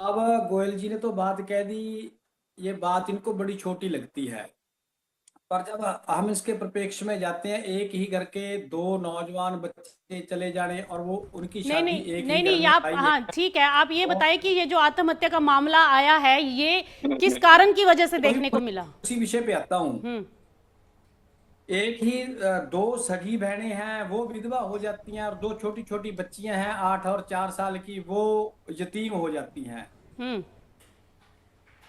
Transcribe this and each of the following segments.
अब गोयल जी ने तो बात कह दी, ये बात इनको बड़ी छोटी लगती है, पर जब हम इसके परिप्रेक्ष्य में जाते हैं, एक ही घर के दो नौजवान बच्चे चले जाने और वो उनकी नहीं शादी नहीं एक नहीं ही घर नहीं, में आप आई हाँ है, ठीक है, आप ये और बताएं कि ये जो आत्महत्या का मामला आया है ये किस कारण की वजह से देखने को मिला? उसी विषय पे आता हूँ। हम्म एक ही दो सगी बहनें हैं, वो विधवा हो जाती हैं, और दो छोटी छोटी बच्चियां हैं 8 और 4 साल की, वो यतीम हो जाती हैं। हम्म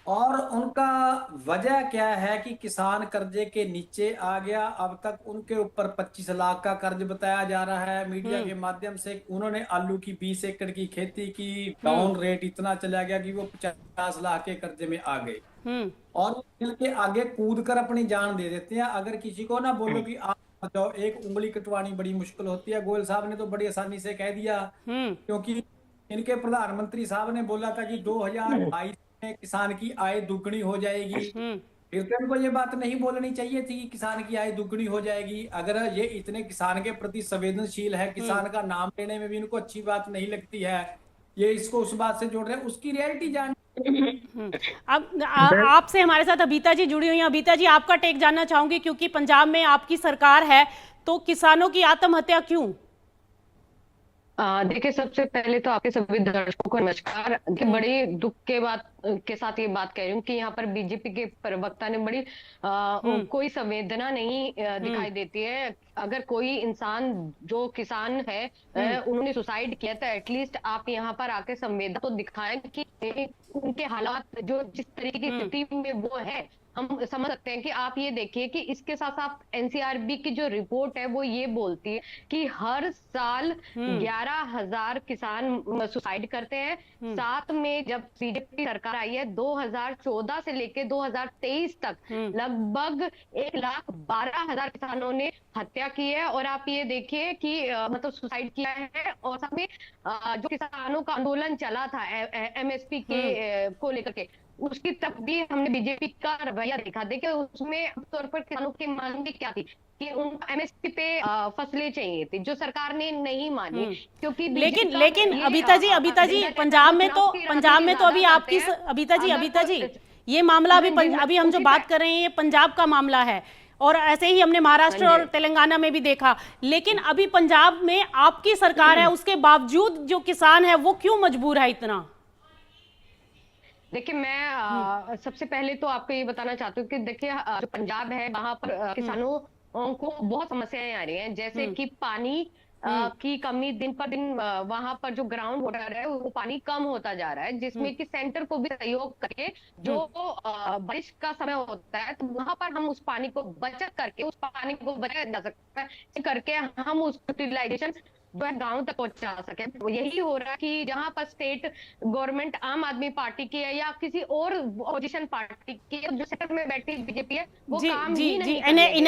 और उनका वजह क्या है कि किसान कर्जे के नीचे आ गया। अब तक उनके ऊपर 25 लाख का कर्ज बताया जा रहा है मीडिया के माध्यम से। उन्होंने आलू की 20 एकड़ की खेती की, डाउन रेट इतना चला गया कि वो 50 लाख के कर्जे में आ गए, हम्म और वो मिल के आगे कूद कर अपनी जान दे देते हैं। अगर किसी को ना बोलो कि आप जाओ, एक उंगली कटवानी बड़ी मुश्किल होती है। गोयल साहब ने तो बड़ी आसानी से कह दिया, क्योंकि इनके प्रधानमंत्री साहब ने बोला था कि 2022 में किसान की आय दुगनी हो जाएगी। फिर तो इनको ये बात नहीं बोलनी चाहिए थी कि किसान की आय दुगनी हो जाएगी। अगर ये इतने किसान के प्रति संवेदनशील है, किसान का नाम लेने में भी इनको अच्छी बात नहीं लगती है, ये इसको उस बात से जोड़ रहे हैं, उसकी रियलिटी जान। अब आपसे हमारे साथ अबीता जी जुड़ी हुई हैं। अबीता जी, आपका टेक जानना चाहूंगी, क्योंकि पंजाब में आपकी सरकार है, तो किसानों की आत्महत्या क्यों? देखिए, सबसे पहले तो आपके सभी दर्शकों को नमस्कार। बड़े दुख के साथ ये बात कह रही हूँ कि यहाँ पर बीजेपी के प्रवक्ता ने बड़ी कोई संवेदना नहीं दिखाई देती है। अगर कोई इंसान जो किसान है उन्होंने सुसाइड किया, तो एटलीस्ट आप यहाँ पर आके संवेदना तो दिखाएं कि उनके हालात जो जिस तरीके की स्थिति में वो है, हम समझ सकते हैं। कि आप ये देखिए कि इसके साथ साथ एनसीआरबी की जो रिपोर्ट है वो ये बोलती है कि हर साल 11,000 किसान सुसाइड करते हैं। साथ में जब बीजेपी सरकार आई है 2014 से लेके 2023 तक लगभग 1,12,000 किसानों ने हत्या की है। और आप ये देखिए कि मतलब सुसाइड किया है। और साथ में जो किसानों का आंदोलन चला था एमएसपी के को लेकर के, उसकी तब भी हमने बीजेपी का रवैया देखा। देखिए, उसमें आमतौर पर किसानों की मांग क्या थी कि उनको एमएसपी पे फसलें चाहिए थी, जो सरकार ने नहीं मानी। क्योंकि लेकिन अबीता जी पंजाब में तो अभी आपकी अबीता जी ये मामला अभी हम जो बात कर रहे हैं ये पंजाब का मामला है, और ऐसे ही हमने महाराष्ट्र और तेलंगाना में भी देखा। लेकिन अभी पंजाब में आपकी सरकार है, उसके बावजूद जो किसान है वो क्यों मजबूर है इतना? देखिए, मैं सबसे पहले तो आपको ये बताना चाहती हूँ कि देखिए, जो पंजाब है वहां पर किसानों को बहुत समस्याएं आ रही हैं, जैसे कि पानी की कमी। दिन पर दिन वहां पर जो ग्राउंड वाटर है वो पानी कम होता जा रहा है, जिसमें कि सेंटर को भी सहयोग करके जो बारिश का समय होता है तो वहां पर हम उस पानी को बचत करके उस पानी को बचाया जा सकता है, करके हम उस यूटिलाइजेशन जो है गांव तक पहुंचा सके। यही हो रहा है कि जहां पर स्टेट गवर्नमेंट आम आदमी पार्टी की है या किसी और अपोजिशन पार्टी की है, जो सेंटर में बैठी बीजेपी है, वो काम ही नहीं कर रही है।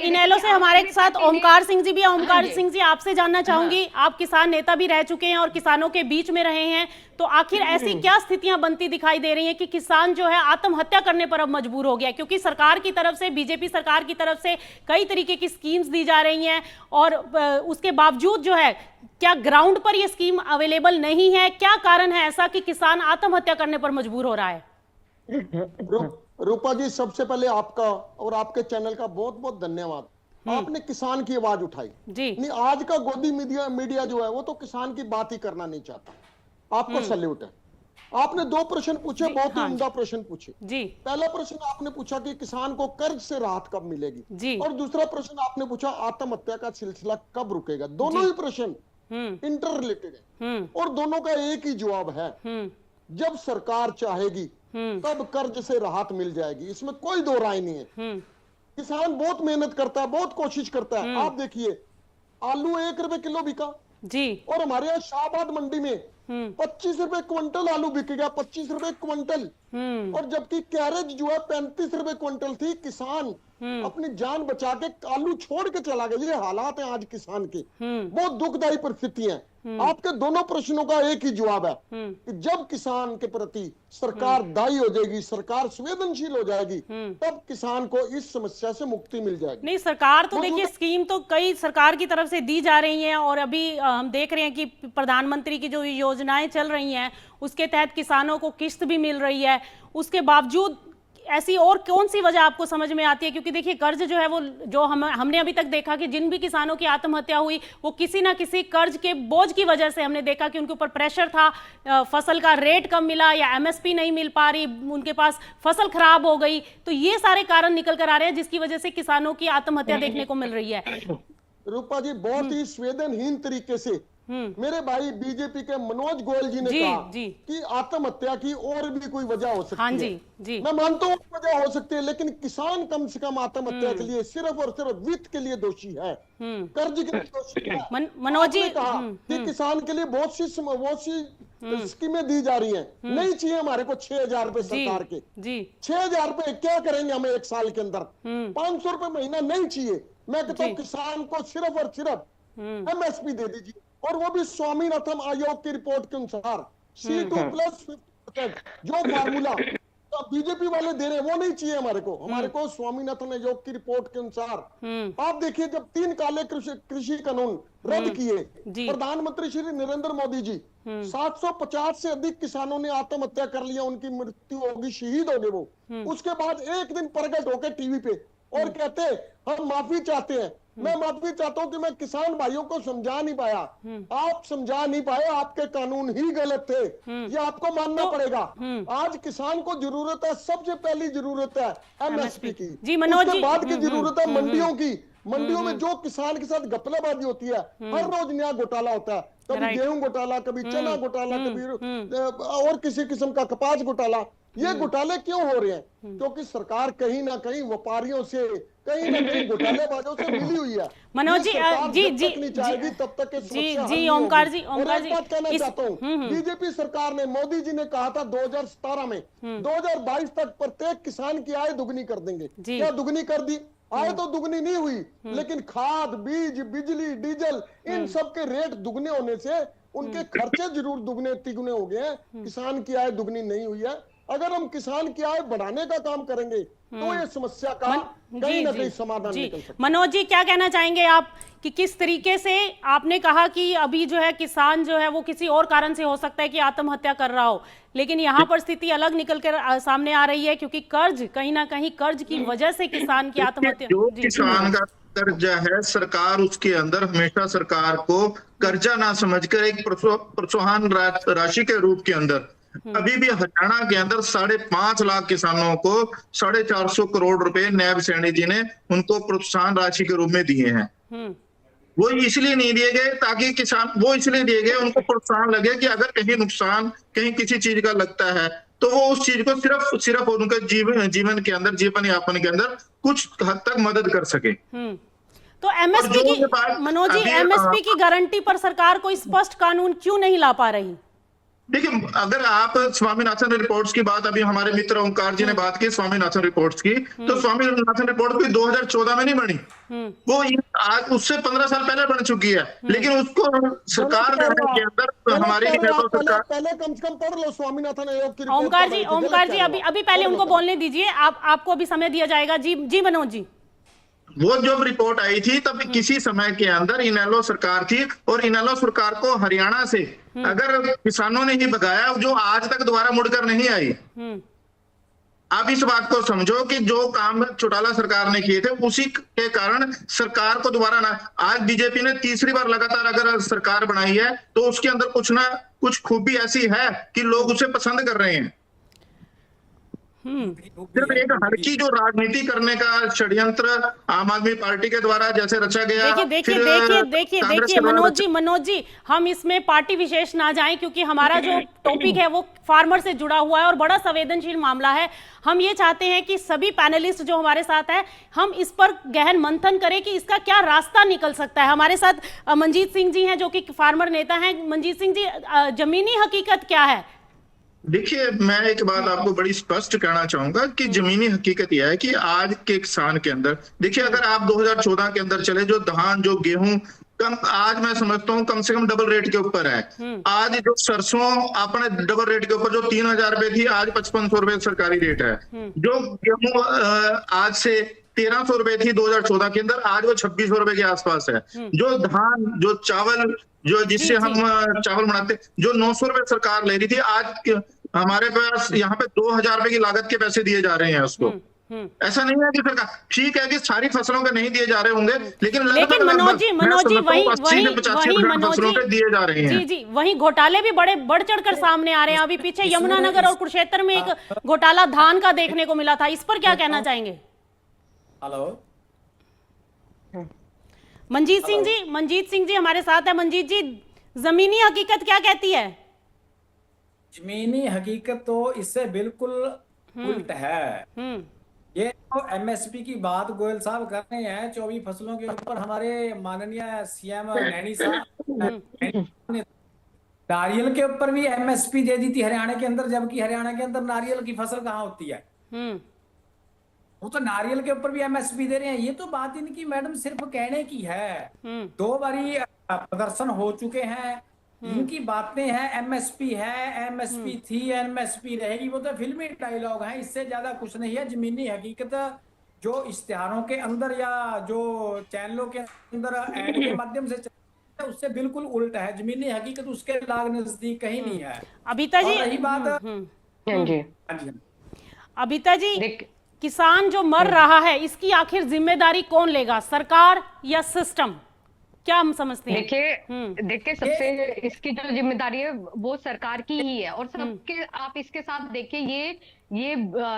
इनेलो से हमारे साथ ओमकार सिंह जी भी है। ओमकार सिंह जी, आपसे जानना चाहूंगी, आप किसान नेता भी रह चुके हैं और किसानों के बीच में रहे हैं, तो आखिर ऐसी क्या स्थितियां बनती दिखाई दे रही हैं कि किसान जो है आत्महत्या करने पर अब मजबूर हो गया? क्योंकि सरकार की तरफ से, बीजेपी सरकार की तरफ से कई तरीके की स्कीम्स दी जा रही हैं, और उसके बावजूद जो है क्या ग्राउंड पर ये स्कीम अवेलेबल नहीं है? क्या कारण है ऐसा कि किसान आत्महत्या करने पर मजबूर हो रहा है? रूपा जी, सबसे पहले आपका और आपके चैनल का बहुत बहुत धन्यवाद। आपने किसान की आवाज उठाई जी। नहीं, आज का गोदी मीडिया जो है वो तो किसान की बात ही करना नहीं चाहता। आपको सैल्यूट है। आपने दो प्रश्न पूछे, बहुत ही उम्दा प्रश्न पूछे जी। पहला प्रश्न आपने पूछा कि किसान को कर्ज से राहत कब मिलेगी जी। और दूसरा प्रश्न आपने पूछा आत्महत्या का सिलसिला कब रुकेगा। दोनों ही प्रश्न इंटर रिलेटेड है और दोनों का एक ही जवाब है, जब सरकार चाहेगी तब कर्ज से राहत मिल जाएगी। इसमें कोई दो राय नहीं है। किसान बहुत मेहनत करता है, बहुत कोशिश करता है। आप देखिए, आलू 1 रुपए किलो बिका जी, और हमारे यहाँ शाहबाद मंडी में 25 रुपए क्विंटल आलू बिक गया, 25 रुपए क्विंटल। और जबकि कैरेज जो है 35 रुपए क्विंटल थी। किसान अपनी जान बचा के आलू छोड़ के चला गया। ये हालात है आज किसान के, बहुत दुखदायी परिस्थिति है। आपके दोनों प्रश्नों का एक ही जवाब है कि जब किसान के प्रति सरकार दायी हो जाएगी, सरकार संवेदनशील हो जाएगी, तब किसान को इस समस्या से मुक्ति मिल जाएगी। नहीं, सरकार तो देखिए स्कीम तो कई सरकार की तरफ से दी जा रही हैं, और अभी हम देख रहे हैं कि प्रधानमंत्री की जो योजनाएं चल रही हैं उसके तहत किसानों को किस्त भी मिल रही है, उसके बावजूद ऐसी और कौन सी वजह आपको समझ में आती है? क्योंकि देखिए कर्ज जो है वो जो हमने अभी तक देखा कि जिन भी किसानों की आत्महत्या हुई वो किसी ना किसी कर्ज के बोझ की वजह से हमने देखा कि उनके ऊपर प्रेशर था, फसल का रेट कम मिला या एमएसपी नहीं मिल पा रही, उनके पास फसल खराब हो गई। तो ये सारे कारण निकल कर आ रहे हैं जिसकी वजह से किसानों की आत्महत्या देखने को मिल रही है। रूपा जी बहुत ही संवेदनहीन तरीके से मेरे भाई बीजेपी के मनोज गोयल जी ने कहा कि आत्महत्या की और भी कोई वजह हो सकती है। जी। मैं मानता हूँ वजह हो सकती है, लेकिन किसान कम से कम आत्महत्या के लिए सिर्फ और सिर्फ वित्त के लिए दोषी है, कर्ज के लिए दोषी है। मनोज जी कहा कि किसान के लिए बहुत सी स्कीमें दी जा रही हैं, नहीं चाहिए हमारे को 6,000 रुपए सरकार के। 6,000 रुपए क्या करेंगे हमें एक साल के अंदर? 500 रुपए महीना नहीं चाहिए। मैं कहता हूँ किसान को सिर्फ और सिर्फ एमएसपी दे दीजिए, और वो भी स्वामीनाथन आयोग की रिपोर्ट के अनुसार C2 प्लस 50% जो फार्मूला बीजेपी वाले दे रहे हैं वो नहीं चाहिए हमारे को स्वामीनाथन आयोग की रिपोर्ट के अनुसार। आप देखिए जब 3 काले कृषि कानून रद्द किए प्रधानमंत्री श्री नरेंद्र मोदी जी, 750 से अधिक किसानों ने आत्महत्या कर लिया, उनकी मृत्यु होगी, शहीद हो गए वो। उसके बाद एक दिन प्रकट होकर टीवी पे और कहते हम माफी चाहते हैं। मैं माफी चाहता हूं कि मैं किसान भाइयों को समझा नहीं पाया, आप समझा नहीं पाए, आपके कानून ही गलत थे, ये आपको मानना पड़ेगा। आज किसान को जरूरत है, सबसे पहली जरूरत है एमएसपी की, जी मनोज जी, बाद की जरूरत है मंडियों की। मंडियों में जो किसान के साथ घपलाबाजी होती है, हर रोज नया घोटाला होता है, कभी गेहूं घोटाला, कभी चना घोटाला, कभी और किसी किस्म का कपास घोटाला। ये घोटाले क्यों हो रहे हैं? क्योंकि सरकार कहीं ना कहीं व्यापारियों से, कहीं ना कहीं घोटालेबाजों से मिली हुई है। मनोज जी चाहेगी तब तक जी ओमकार जी बात कहना चाहता हूँ, बीजेपी सरकार ने, मोदी जी ने कहा था 2017 में 2022 तक प्रत्येक किसान की आय दुगनी कर देंगे। क्या दुगनी कर दी? आय तो दुगनी नहीं हुई, लेकिन खाद, बीज, बिजली, डीजल इन सब के रेट दुगने होने से उनके खर्चे जरूर दुगने तिगुने हो गए हैं, किसान की आय दुगनी नहीं हुई है। अगर हम किसान की आय बढ़ाने का काम करेंगे तो ये समस्या का कहीं ना कहीं समाधान निकल सकता है। मनोज जी क्या कहना चाहेंगे आप कि किस तरीके से आपने कहा कि अभी जो है किसान जो है वो किसी और कारण से हो सकता है कि आत्महत्या कर रहा हो, लेकिन यहाँ पर स्थिति अलग निकल कर सामने आ रही है क्योंकि कर्ज, कहीं ना कहीं कर्ज की वजह से किसान की आत्महत्या। जो किसान का कर्जा है, सरकार उसके अंदर हमेशा सरकार को कर्जा ना समझकर एक प्रोत्साहन राशि के रूप के अंदर अभी भी हरियाणा के अंदर 5.5 लाख किसानों को 450 करोड़ रुपए नायब सैनी जी ने उनको प्रोत्साहन राशि के रूप में दिए हैं। वो इसलिए नहीं दिए गए ताकि किसान, वो इसलिए दिए गए उनको प्रोत्साहन लगे कि अगर कहीं नुकसान कहीं किसी चीज का लगता है तो वो उस चीज को सिर्फ उनके जीवन के अंदर, जीवन यापन के अंदर कुछ हद तक मदद कर सके। तो एमएसपी की, मनोज जी, एमएसपी की गारंटी पर सरकार कोई स्पष्ट कानून क्यों नहीं ला पा रही? देखिए, अगर आप स्वामीनाथन रिपोर्ट्स की बात, अभी हमारे मित्र ओंकार जी ने बात की स्वामीनाथन रिपोर्ट्स की, तो स्वामीनाथन रिपोर्ट भी 2014 में नहीं बनी, वो आज उससे 15 साल पहले बन चुकी है, लेकिन उसको सरकार के अंदर हमारी सरकार पहले कम से कम पढ़ लो स्वामीनाथन आयोग की। ओंकार जी अभी पहले उनको बोलने दीजिए, आपको अभी समय दिया जाएगा। जी मनोज जी, वो जब रिपोर्ट आई थी तब किसी समय के अंदर इनेलो सरकार थी, और इनेलो सरकार को हरियाणा से अगर किसानों ने ही भगाया जो आज तक दोबारा मुड़कर नहीं आई। आप इस बात को समझो कि जो काम चौटाला सरकार ने किए थे उसी के कारण सरकार को दोबारा ना, आज बीजेपी ने तीसरी बार लगातार अगर सरकार बनाई है तो उसके अंदर कुछ ना कुछ खूबी ऐसी है कि लोग उसे पसंद कर रहे हैं। सिर्फ एक हल्की जो राजनीति करने का षड्यंत्र आम आदमी पार्टी के द्वारा जैसे रचा गया। देखिए मनोज जी, हम इसमें पार्टी विशेष ना जाएं क्योंकि हमारा जो टॉपिक है वो फार्मर से जुड़ा हुआ है और बड़ा संवेदनशील मामला है। हम ये चाहते हैं कि सभी पैनलिस्ट जो हमारे साथ है, हम इस पर गहन मंथन करें कि इसका क्या रास्ता निकल सकता है। हमारे साथ मनजीत सिंह जी हैं जो कि फार्मर नेता हैं। मनजीत सिंह जी, जमीनी हकीकत क्या है? देखिए, मैं एक बात आपको बड़ी स्पष्ट कहना चाहूंगा कि जमीनी हकीकत यह है कि आज के किसान के अंदर, देखिए अगर आप 2014 के अंदर चले, जो धान, जो गेहूं आज मैं समझता हूँ कम से कम डबल रेट के ऊपर है। आज जो सरसों अपने डबल रेट के ऊपर, जो 3,000 रुपए थी आज 5500 रुपए सरकारी रेट है। जो गेहूं आज से 1300 रुपए थी 2014 के अंदर, आज वो 2600 रुपए के आसपास है। जो धान, जो चावल जो जिससे जी, हम चावल बनाते, जो 900 रुपए सरकार ले रही थी, आज हमारे पास यहाँ पे 2000 रुपए की लागत के पैसे दिए जा रहे हैं उसको। ऐसा नहीं है कि सरकार, ठीक है कि सारी फसलों के नहीं दिए जा रहे होंगे, लेकिन लेकिन मनोज जी वही 80% फसलों के दिए जा रहे हैं। जी जी, वही घोटाले भी बड़े बढ़ चढ़कर सामने आ रहे हैं। अभी पीछे यमुनानगर और कुरुक्षेत्र में एक घोटाला धान का देखने को मिला था, इस पर क्या कहना चाहेंगे? हेलो, मंजीत सिंह जी हमारे साथ है। मंजीत जी, जमीनी हकीकत क्या कहती है? जमीनी हकीकत तो इससे बिल्कुल उल्ट है। ये तो एमएसपी की बात गोयल साहब कर रहे हैं 24 फसलों के ऊपर। हमारे माननीय सीएम नैनी साहब ने नारियल के ऊपर भी एमएसपी दे दी थी हरियाणा के अंदर, जबकि हरियाणा के अंदर नारियल की फसल कहाँ होती है। वो तो नारियल के ऊपर भी एमएसपी दे रहे हैं। ये तो बात इनकी मैडम सिर्फ कहने की है। 2 बारी प्रदर्शन हो चुके हैं, इनकी बातें हैं एमएसपी है, एमएसपी थी, एमएसपी रहेगी, वो तो फिल्मी डायलॉग है, इससे ज्यादा कुछ नहीं है। जमीनी हकीकत जो इश्तिहारों के अंदर या जो चैनलों के अंदर ऐड के माध्यम से चलती है, उससे बिल्कुल उल्टा है। जमीनी हकीकत उसके लाग नजदीक कहीं नहीं है। अबिता जी, रही बात अबिता जी, किसान जो मर रहा है इसकी आखिर जिम्मेदारी कौन लेगा, सरकार या सिस्टम? क्या हम समझते हैं? देखिए सबसे इसकी जो जिम्मेदारी है वो सरकार की ही है। और सबके आप इसके साथ देखिए ये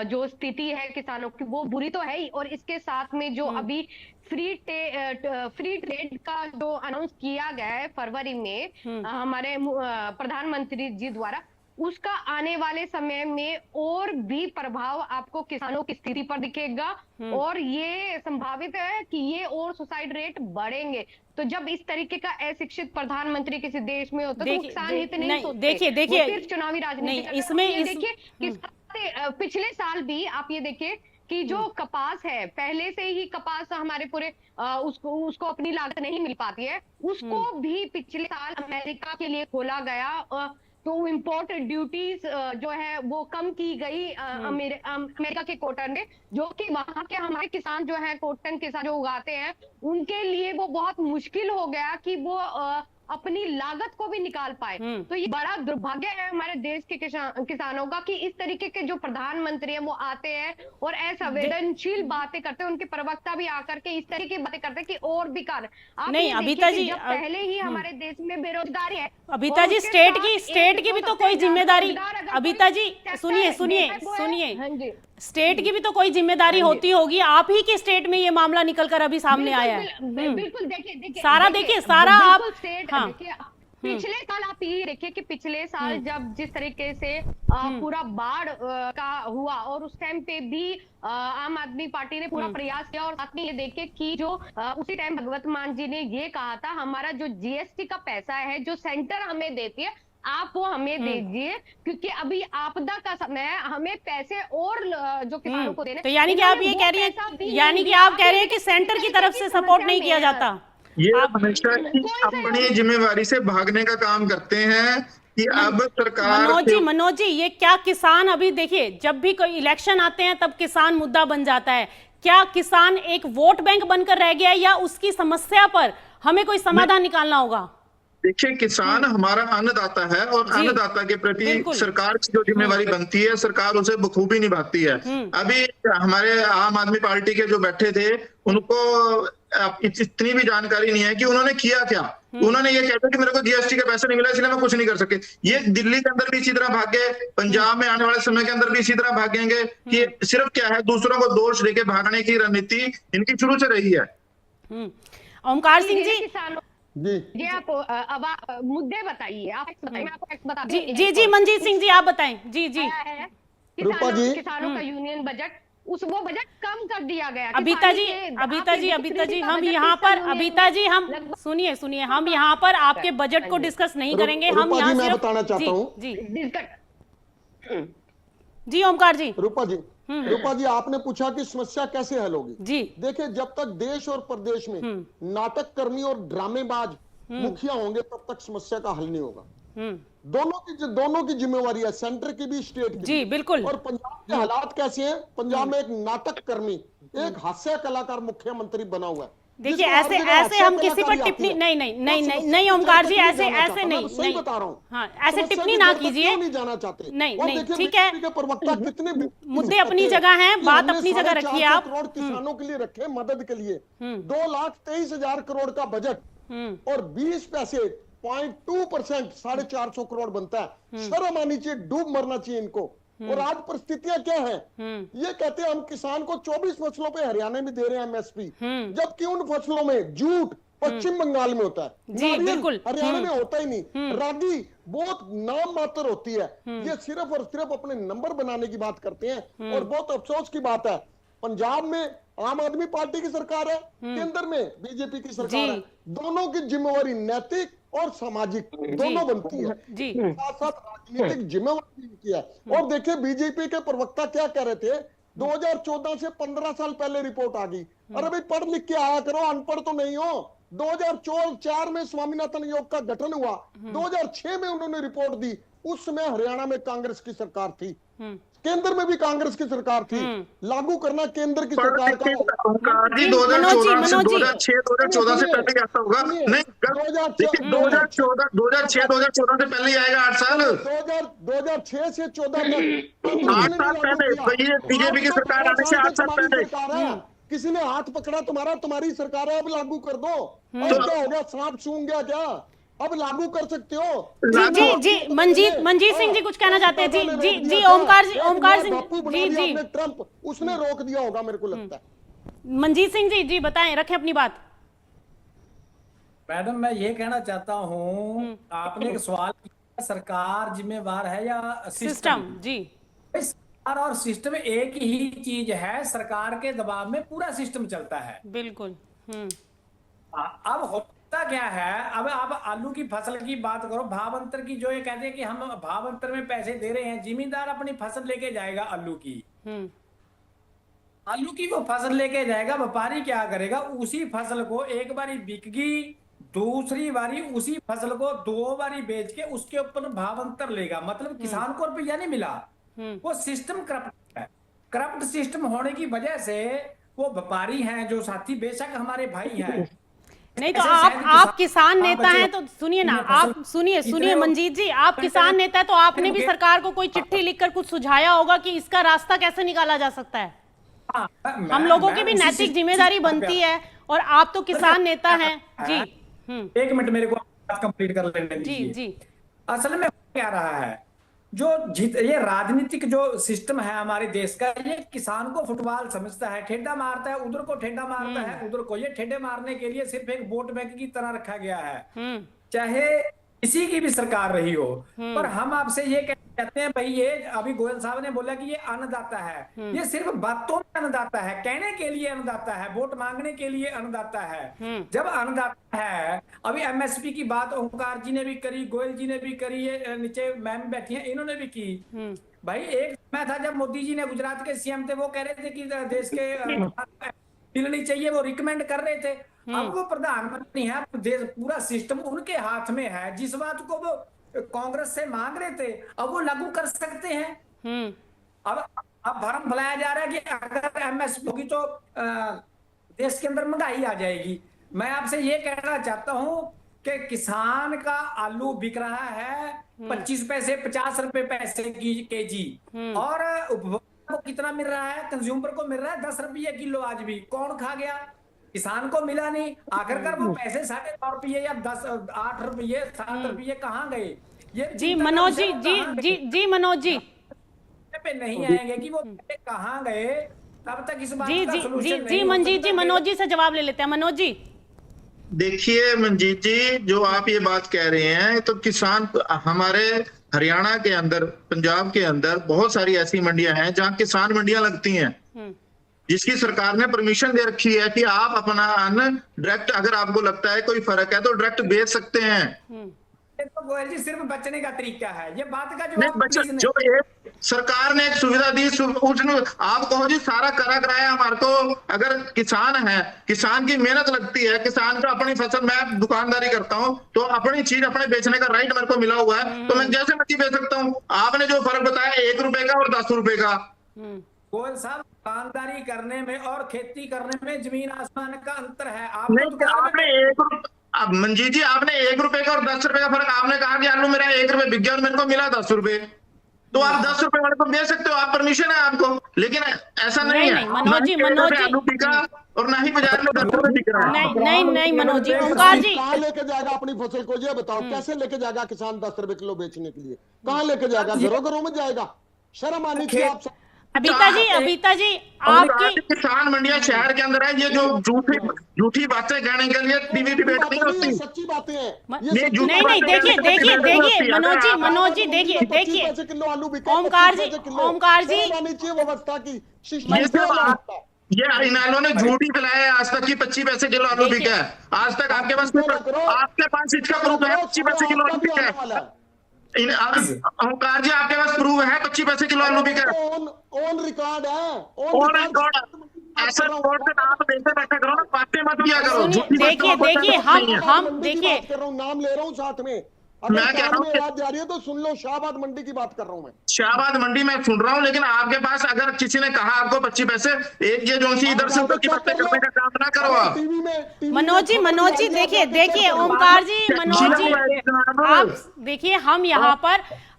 जो स्थिति है किसानों की वो बुरी तो है ही, और इसके साथ में जो अभी फ्री ट्रेड का जो अनाउंस किया गया है फरवरी में हमारे प्रधानमंत्री जी द्वारा, उसका आने वाले समय में और भी प्रभाव आपको किसानों की स्थिति पर दिखेगा। और ये संभावित है कि ये और सुसाइड रेट बढ़ेंगे। तो जब इस तरीके का अशिक्षित प्रधानमंत्री किसी देश में होता है तो किसान हित नहीं सोचते। देखिए सिर्फ चुनावी राजनीति इसमें देखिए पिछले साल भी आप ये देखिए कि जो कपास है, पहले से ही कपास हमारे पूरे उसको अपनी लागत नहीं मिल पाती है, उसको भी पिछले साल अमेरिका के लिए खोला गया। तो इम्पोर्ट ड्यूटीज जो है वो कम की गई अमेरिका के कॉटन में, जो कि वहां के हमारे किसान जो है कॉटन किसान जो उगाते हैं उनके लिए वो बहुत मुश्किल हो गया कि वो अपनी लागत को भी निकाल पाए। तो ये बड़ा दुर्भाग्य है हमारे देश के किसानों का कि इस तरीके के जो प्रधानमंत्री हैं वो आते हैं और असंवेदनशील बातें करते हैं। उनके प्रवक्ता भी आकर के इस तरीके की बातें करते हैं कि और भी कर नहीं। अबिता जी, पहले ही हमारे देश में बेरोजगारी है। अबिता जी, स्टेट की भी तो कोई जिम्मेदारी, अबिता जी सुनिए, स्टेट की भी तो कोई जिम्मेदारी होती होगी। आप ही के स्टेट में ये मामला निकल कर अभी सामने आया है। बिल्कुल देखिए सारा आप पिछले साल आप ये देखिए कि पिछले साल जब जिस तरीके से पूरा बाढ़ का हुआ और उस टाइम पे भी आम आदमी पार्टी ने पूरा प्रयास किया। और साथ में ये देखिए कि जो उसी टाइम भगवत मान जी ने ये कहा था हमारा जो जीएसटी का पैसा है जो सेंटर हमें देती है आप वो हमें दीजिए, क्योंकि अभी आपदा का समय है, हमें पैसे और जो किसानों को देने। तो यानी कि आप ये कह रही हैं, यानी कि आप कह रहे हैं कि सेंटर की तरफ से सपोर्ट नहीं किया जाता। ये हमेशा अपनी जिम्मेवारी से भागने का काम करते हैं कि अब सरकार। मनोज जी ये क्या किसान, अभी देखिए जब भी कोई इलेक्शन आते हैं तब किसान मुद्दा बन जाता है। क्या किसान एक वोट बैंक बनकर रह गया या उसकी समस्या पर हमें कोई समाधान निकालना होगा? देखिए, किसान हमारा अन्नदाता है और अन्नदाता के प्रति सरकार की जो जिम्मेवारी बनती है सरकार उसे बखूबी निभाती है। अभी हमारे आम आदमी पार्टी के जो बैठे थे उनको इतनी भी जानकारी नहीं है कि उन्होंने किया क्या। उन्होंने ये कहते कि मेरे को जीएसटी का पैसा नहीं मिला इसलिए मैं कुछ नहीं कर सके। ये दिल्ली के अंदर भी इसी तरह भागे, पंजाब में आने वाले समय के अंदर भी इसी तरह भागेंगे कि सिर्फ क्या है दूसरों को दोष देके भागने की रणनीति इनकी शुरू से रही है। ओमकार सिंह जी जी आप मुद्दे बताइए, आप बताइए, मैं आपको बता दूं। जी मनजीत सिंह जी आप बताएं। जी किसानों का यूनियन बजट वो बजट कम कर दिया गया। अबिता जी हम यहाँ पर हम सुनिए हम यहाँ पर आपके बजट को डिस्कस नहीं करेंगे। हम यहाँ मैं बताना चाहता हूँ जी ओमकार जी। रूपा जी आपने पूछा कि समस्या कैसे हल होगी। जी देखिए, जब तक देश और प्रदेश में नाटक कर्मी और ड्रामेबाज मुखिया होंगे तब तक समस्या का हल नहीं होगा। दोनों की जिम्मेवारी है, सेंटर की भी स्टेट की जी बिल्कुल। और पंजाब के हालात कैसे हैं? पंजाब में एक नाटक कर्मी एक हास्य कलाकार मुख्यमंत्री बना हुआ है देखिए जिसको ऐसे हर जगह ऐसे हम अच्छा किसी पर कलाकारी टिप्पणी आती है। नहीं नहीं तो नहीं नहीं समस्या नहीं की ओमकार जड़ जी तक ऐसे जाना ऐसे चाहता, नहीं मैं सही नहीं बता रहा हूँ। हाँ ऐसे समस्या टिप्पणी की ना जड़ तक कीजिए। क्यों नहीं जाना चाहते? नहीं और नहीं देखिए ठीक है, बीजेपी के प्रवक्ता कितने मुद्दे अपनी जगह हैं, कि बात हमने अपनी जगह रखिए 450 आप। करोड़ किसानों के लिए रखे मदद के लिए, 2,23,000 करोड़ का बजट और 20 पैसे 0.2% 450 करोड़ बनता है। शर्म आनी चाहिए, डूब मरना चाहिए इनको। और आज परिस्थितियां क्या है? ये कहते हैं हम किसान को 24 फसलों पे हरियाणा में दे रहे हैं एमएसपी, जबकि उन फसलों में जूट पश्चिम बंगाल में होता है, जी, नारियल बिल्कुल। हरियाणा में होता ही नहीं, रागी बहुत नाम मात्र होती है। ये सिर्फ और सिर्फ अपने नंबर बनाने की बात करते हैं। और बहुत अफसोस की बात है, पंजाब में आम आदमी पार्टी की सरकार है, केंद्र में बीजेपी की सरकार है। दोनों की जिम्मेवारी नैतिक और सामाजिक दोनों बनती है, जी साथ साथ राजनीतिक जिम्मेवारी भी की है। और देखिए बीजेपी के प्रवक्ता क्या कह रहे थे, 2014 से 15 साल पहले रिपोर्ट आ गई। अरे भाई पढ़ लिख के आया करो, अनपढ़ तो नहीं हो। 2004 में स्वामीनाथन आयोग का गठन हुआ, 2006 में उन्होंने रिपोर्ट दी। उस समय हरियाणा में कांग्रेस की सरकार थी, केंद्र में भी कांग्रेस की सरकार थी। लागू करना केंद्र की सरकार का ओमकार जी, मनोज जी, 2014 से मनोज जी। 2006 2014 से पहले कैसा होगा? नहीं, 2014 2006 2014 से पहले ही आएगा, 8 साल 2006 से 14 तक 8 साल पहले ये बीजेपी की सरकार आने से 8 साल पहले। किसी ने हाथ पकड़ा तुम्हारा, तुम्हारी सरकार है, अब लागू कर दो। अब क्या हो गया, सांप सूंघ गया क्या? अब लागू कर सकते हो। जी जी जी मंजीत सिंह जी कुछ कहना चाहते हैं। जी जी जी ओमकार सिंह जी जी ट्रंप उसने रोक दिया होगा, मेरे को लगता है। मंजीत सिंह जी जी बताएं, रखें अपनी बात। मैडम मैं ये कहना चाहता हूँ, आपने एक सवाल किया सरकार जिम्मेवार है या सिस्टम? जी सरकार और सिस्टम एक ही चीज है। सरकार के दबाव में पूरा सिस्टम चलता है। बिल्कुल। अब होता क्या है, अब आप आलू की फसल की बात करो, भाव अंतर की, जो ये कहते हैं कि हम भाव अंतर में पैसे दे रहे हैं, जिमींदार अपनी फसल लेके जाएगा आलू की, आलू की वो फसल लेके जाएगा, व्यापारी क्या करेगा, उसी फसल को एक बारी बिकगी, दूसरी बारी उसी फसल को 2 बारी बेच के उसके ऊपर भाव अंतर लेगा। मतलब किसान को रुपया नहीं मिला। वो सिस्टम करप्ट है। करप्ट सिस्टम होने की वजह से वो व्यापारी हैं जो साथी, बेशक हमारे भाई हैं, नहीं तो आप किसान नेता हैं तो सुनिए ना, आप सुनिए मंजीत जी, आप किसान नेता है तो आपने भी सरकार को कोई चिट्ठी लिखकर कुछ सुझाया होगा कि इसका रास्ता कैसे निकाला जा सकता है। हम लोगों की भी नैतिक जिम्मेदारी बनती है, और आप तो किसान नेता हैं। जी 1 मिनट मेरे को बात कंप्लीट कर लेने दीजिए। जी असल में क्या रहा है, ये राजनीतिक जो सिस्टम है हमारे देश का, ये किसान को फुटबॉल समझता है, ठेडा मारता है, उधर को ठेडा मारता है, उधर को। ये ठेडे मारने के लिए सिर्फ एक वोट बैंक की तरह रखा गया है, चाहे किसी की भी सरकार रही हो। पर हम आपसे ये कहते हैं भाई, ये अभी गोयल साहब ने बोला कि ये अन्नदाता है, ये सिर्फ बातों में अन्नदाता है, कहने के लिए अन्नदाता है, वोट मांगने के लिए अन्नदाता है। जब अन्नदाता है, अभी एमएसपी की बात ओंकार जी ने भी करी, गोयल जी ने भी करी, ये नीचे मैम बैठी है, इन्होंने भी की। भाई एक समय था जब मोदी जी ने, गुजरात के सीएम थे, वो कह रहे थे कि देश के मिलनी चाहिए, वो रिकमेंड कर रहे थे। अब वो प्रधानमंत्री हैं, देश पूरा सिस्टम उनके हाथ में है। जिस बात को वो कांग्रेस से मांग रहे थे, अब वो लागू कर सकते हैं। अब भरम फैलाया जा रहा है कि अगर एमएसपी होगी तो देश के अंदर महंगाई आ जाएगी। मैं आपसे ये कहना चाहता हूं कि किसान का आलू बिक रहा है 25 पैसे 50 रुपए पैसे की केजी, और उपभोक्ता को कितना मिल रहा है, कंज्यूमर को मिल रहा है 10 रुपये किलो। आज भी कौन खा गया? किसान को मिला नहीं। आखिरकार वो पैसे 9.5 रुपये या 8 रुपये 7 रुपये कहाँ गए? ये जी मनोज जी जी मनोज जी पे नहीं आएंगे कि वो कहाँ गए, तब तक इस बात का सलूशन नहीं। मंजीत जी, मनोज जी से जवाब ले लेते हैं। मनोज जी देखिए मंजीत जी, जो आप ये बात कह रहे हैं, तो किसान हमारे हरियाणा के अंदर, पंजाब के अंदर बहुत सारी ऐसी मंडियां हैं जहां किसान मंडियां लगती हैं, जिसकी सरकार ने परमिशन दे रखी है कि आप अपना अन्न डायरेक्ट, अगर आपको लगता है कोई फर्क है तो डायरेक्ट बेच सकते हैं। तो गोयल जी सिर्फ बचने का तरीका है, ये बात का जो एक सरकार ने एक सुविधा दी, उसने आप कहो जी सारा करा कराया हमारे को। अगर किसान है, किसान की मेहनत लगती है, किसान का अपनी फसल, मैं दुकानदारी करता हूं तो अपनी चीज अपने बेचने का राइट मेरे को मिला हुआ है, तो मैं जैसे मर्जी बेच सकता हूँ। आपने जो फर्क बताया 1 रुपए का और 10 रुपए का, गोयल साहब, दुकानदारी करने में और खेती करने में जमीन आसमान का अंतर है। आप नहीं, तो दुकान आपने अब मंजीत जी, आपने 1 रुपए का और 10 रुपए का फर्क, आपने कहा कि आलू मेरा 1 रुपए बिक गया और मेरे को मिला 10 रुपए, तो आप 10 रुपए वाले को दे सकते हो, आप परमिशन है आपको, लेकिन ऐसा नहीं है। नहीं, मनोज जी, मनोज जी, आलू बिका और ना ही बाजार में 10 रुपए बिक रहा है। नहीं मनोज जी, ओमकार जी, कहाँ लेके जाएगा अपनी फसल को, ये बताओ। कैसे लेके जाएगा किसान 10 रुपए किलो बेचने के लिए? कहाँ लेके जाएगा? घरों घरों में जाएगा? शर्म आनी चाहिए आप सब। अबिता जी आपकी किसान मंडियां शहर के अंदर है, ये जो झूठी बातें कहने के लिए टीवी डिबेट नहीं होती, सच्ची बातें हैं। नहीं, देखिए मनोज जी, देखिए 25 पैसे किलो आलू बिका, ओमकार 25 जी, पैसे किलो। ओमकार जी, शर्म आनी चाहिए व्यवस्था की। ये इनालो ने झूठ ही फैलाया है आज तक कि 25 पैसे किलो आलू बिका है। आज तक आपके पास इसका प्रूफ है 25 पैसे किलो आलू बिका है? ओमकार जी, आपके पास प्रूफ है 25 पैसे किलो आलू बिका है? ऑन रिकॉर्ड है, ऑन रिकॉर्ड। ऐसा रिकॉर्ड पे आप देखते बैठा करो ना, बातें मत किया करो। देखिए हम देखिए, कर रहा हूँ, नाम ले रहा हूँ साथ में। मैं अगर कह रहा हूँ कान में आवाज जा रही है तो सुन लो। शाहबाद मंडी की बात कर रहा हूँ मैं। शाहबाद मंडी में सुन रहा हूँ, लेकिन आपके पास अगर किसी ने कहा आपको 25 पैसे, एक ये जो सी इधर से उधर की बातें करने का काम ना करो आप। टीवी में मनोज जी देखिए ओमकार जी, मनोज जी, आप देखिए,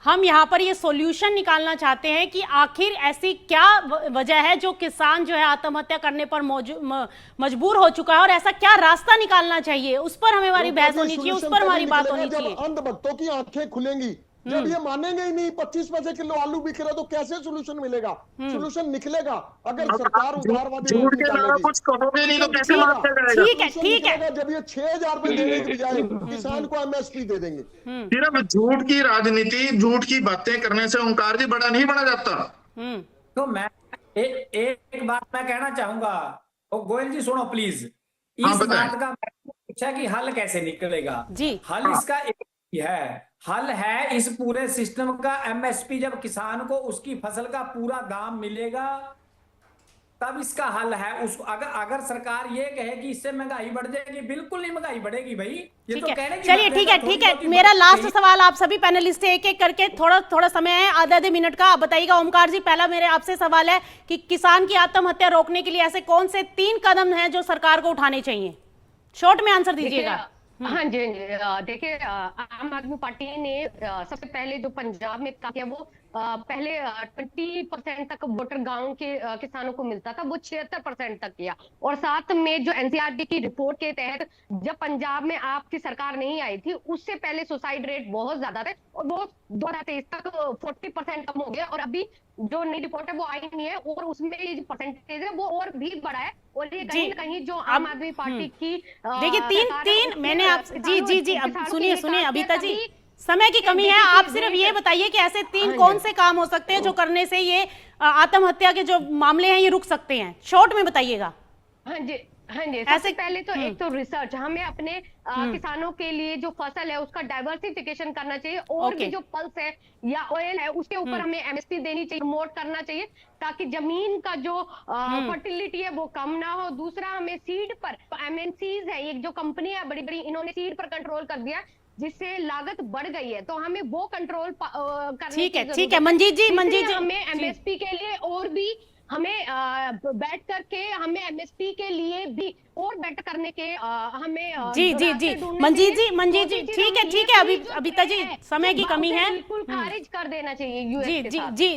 हम यहाँ पर ये सॉल्यूशन निकालना चाहते हैं कि आखिर ऐसी क्या वजह है जो किसान जो है आत्महत्या करने पर मजबूर हो चुका है, और ऐसा क्या रास्ता निकालना चाहिए, उस पर हमारी बहस होनी चाहिए, उस पर हमारी बात होनी चाहिए। अंधभक्तों की आंखें खुलेंगी जब ये मानेंगे ही नहीं। 25 पैसे किलो आलू बिक रहा तो कैसे सोल्यूशन मिलेगा? सोल्यूशन निकलेगा अगर सरकार उदारवादी झूठ के अलावा कुछ कहोगे नहीं तो कैसे मानते जाएगा? ठीक है। जब ये 6,000 रुपए देने की बजाय किसान को एमएसपी दे देंगे। सिर्फ झूठ की राजनीति, झूठ की बातें करने से ओंकार जी बड़ा नहीं बना जाता। तो मैं एक बात मैं कहना चाहूंगा, गोयल जी सुनो प्लीज। इस बात का पूछा कि हल कैसे निकलेगा जी। हल इसका एक ही है, हल है इस पूरे सिस्टम का एमएसपी। जब किसान को उसकी फसल का पूरा दाम मिलेगा तब इसका हल है। उसको अगर सरकार ये कहे कि इससे महंगाई बढ़ जाएगी, बिल्कुल नहीं महंगाई बढ़ेगी भाई। ये तो कहने की चलिए ठीक है। मेरा लास्ट सवाल, आप सभी पैनलिस्ट एक एक करके, थोड़ा समय है, आधे मिनट का, आप बताइएगा। ओमकार जी, पहला मेरे आपसे सवाल है कि किसान की आत्महत्या रोकने के लिए ऐसे कौन से 3 कदम हैं जो सरकार को उठाने चाहिए? शॉर्ट में आंसर दीजिएगा। हाँ जी, देखिए, आम आदमी पार्टी ने सबसे पहले जो पंजाब में काम किया, वो पहले 20% तक वोटर गांव के किसानों को मिलता था, वो 76% तक किया। और साथ में जो एनसीईआरटी की रिपोर्ट के तहत, जब पंजाब में आपकी सरकार नहीं आई थी, उससे पहले सुसाइड रेट बहुत ज्यादा थे और वो 2023 तक 40% कम हो गया। और अभी जो नई रिपोर्ट है वो आई नहीं है और उसमें जो परसेंटेज है वो और भी बढ़ा है। और ये कहीं ना कहीं जो आम आदमी पार्टी की देखिए, तीन मैंने आप जी अब सुनिए अबिता जी, समय की कमी है, आप सिर्फ ये बताइए कि ऐसे 3 कौन से काम हो सकते हैं जो करने से ये आत्महत्या के जो मामले हैं ये रुक सकते हैं? शॉर्ट में बताइएगा। हाँ जी, सबसे पहले तो एक तो रिसर्च, हमें अपने किसानों के लिए जो फसल है उसका डाइवर्सिफिकेशन करना चाहिए। और भी जो पल्स है या ऑयल है उसके ऊपर हमें एमएसपी देनी चाहिए, प्रमोट करना चाहिए, ताकि जमीन का जो फर्टिलिटी है वो कम ना हो। दूसरा, हमें सीड पर, एमएनसीज है, एक जो कंपनी है बड़ी बड़ी, इन्होंने सीड पर कंट्रोल कर दिया जिससे लागत बढ़ गई है, तो हमें वो कंट्रोल करने ठीक है मंजीत जी, हमें एमएसपी के लिए और भी हमें बैठ करके हमें एमएसपी के लिए भी और बेटर करने के हमें जी मंजीत जी ठीक है अबिता जी, समय की कमी है, बिल्कुल खारिज कर देना चाहिए यूएस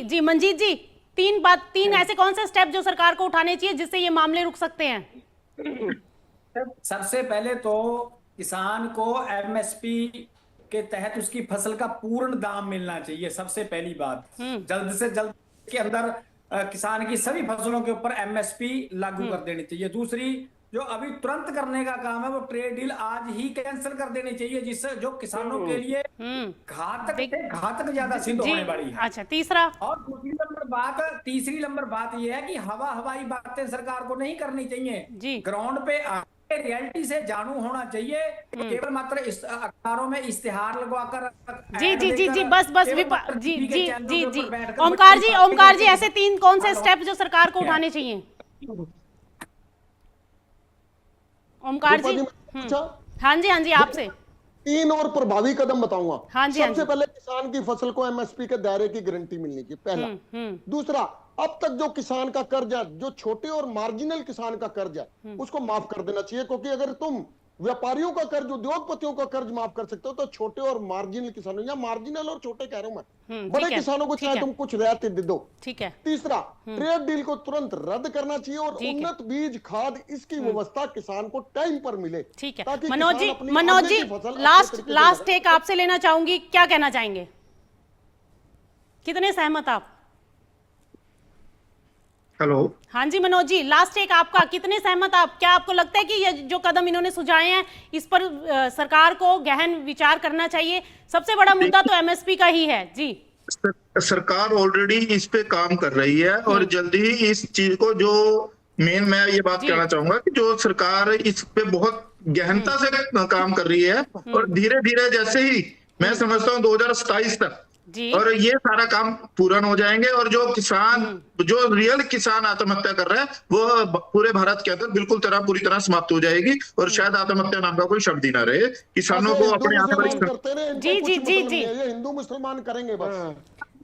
जी मंजीत जी, 3 ऐसे कौन से स्टेप जो सरकार को उठाने चाहिए जिससे ये मामले रुक सकते हैं? सबसे पहले तो किसान को एमएसपी के तहत उसकी फसल का पूर्ण दाम मिलना चाहिए, सबसे पहली बात। जल्द से जल्द के अंदर किसान की सभी फसलों के ऊपर एमएसपी लागू कर देनी चाहिए। दूसरी, जो अभी तुरंत करने का काम है वो ट्रेड डील आज ही कैंसिल कर देनी चाहिए, जिससे जो किसानों के लिए घातक ज्यादा सिद्ध होने वाली है। अच्छा, तीसरा और तीसरी नंबर बात यह है कि हवाई बातें सरकार को नहीं करनी चाहिए। ग्राउंड पे रियलिटी से जानू होना चाहिए, केवल मात्र अखबारों में इश्तिहार लगवाकर जी बस जी ओमकार जी ऐसे 3 कौन से स्टेप जो सरकार को उठाने चाहिए? ओमकार जी, हाँ जी आपसे 3 और प्रभावी कदम बताऊंगा। सबसे पहले किसान की फसल को एमएसपी के दायरे की गारंटी मिलनी चाहिए, पहला। दूसरा, अब तक जो किसान का कर्ज है, जो छोटे और मार्जिनल किसान का कर्ज है, उसको माफ कर देना चाहिए। क्योंकि अगर तुम व्यापारियों का कर्ज, उद्योगपतियों का कर्ज माफ कर सकते हो, तो छोटे और मार्जिनल किसानों, या मार्जिनल और छोटे कह रहा हूं मैं, बड़े ठीक है, किसानों को ठीक चाहे है। तुम कुछ रियायतें दे दो। ठीक है। तीसरा, ट्रेड डील को तुरंत रद्द करना चाहिए और ठीक है। उन्नत बीज, खाद, इसकी व्यवस्था किसान को टाइम पर मिले। ठीक है। ताकि मनोज किसान जी, अपनी मनोज आगे जी, की फसल अच्छे लास्ट तरीके से लास्ट लगाए। टेक आपसे लेना चाहूंगी, क्या कहना चाहेंगे? कितने सहमत आप? हेलो। हाँ जी मनोज जी, लास्ट टेक आपका, कितने सहमत आप? क्या आपको लगता है कि ये जो कदम इन्होंने सुझाए हैं इस पर सरकार को गहन विचार करना चाहिए? सबसे बड़ा मुद्दा तो एमएसपी का ही है जी। सरकार ऑलरेडी इस पे काम कर रही है और जल्दी ही इस चीज को, जो मेन मैं ये बात कहना चाहूंगा कि जो सरकार इस पे बहुत गहनता से काम कर रही है और धीरे धीरे, जैसे ही मैं समझता हूँ 2027 तक जी। और ये सारा काम पूर्ण हो जाएंगे और जो किसान, जो रियल किसान आत्महत्या कर रहा है, वो पूरे भारत के अंदर बिल्कुल पूरी तरह समाप्त हो जाएगी और शायद आत्महत्या नाम का कोई शब्द ही ना रहे। किसानों को अपने यहाँ पर जी। ये हिंदू मुसलमान करेंगे बस।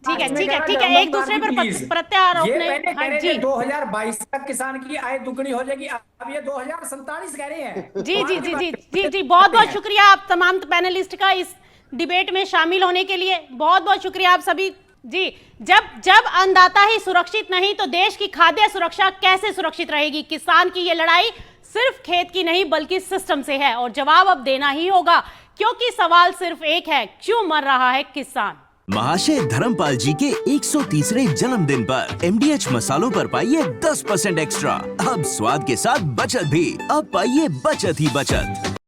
ठीक है, ठीक है, ठीक है, एक दूसरे पर प्रत्यारोप ये नहीं। पहले हाँ कह रहे जी थे 2022 तक किसान की आय दुगनी हो जाएगी, अब ये 2047 कह रहे हैं। जी जी जी जी जी जी, बहुत बहुत शुक्रिया आप तमाम पैनलिस्ट का इस डिबेट में शामिल होने के लिए। बहुत बहुत शुक्रिया आप सभी जी। जब अन्नदाता ही सुरक्षित नहीं तो देश की खाद्य सुरक्षा कैसे सुरक्षित रहेगी? किसान की ये लड़ाई सिर्फ खेत की नहीं बल्कि सिस्टम से है और जवाब अब देना ही होगा, क्योंकि सवाल सिर्फ एक है, क्यों मर रहा है किसान? महाशय धर्मपाल जी के 130वें जन्मदिन पर MDH मसालों पर पाइए 10% एक्स्ट्रा। अब स्वाद के साथ बचत भी। अब पाइए बचत ही बचत।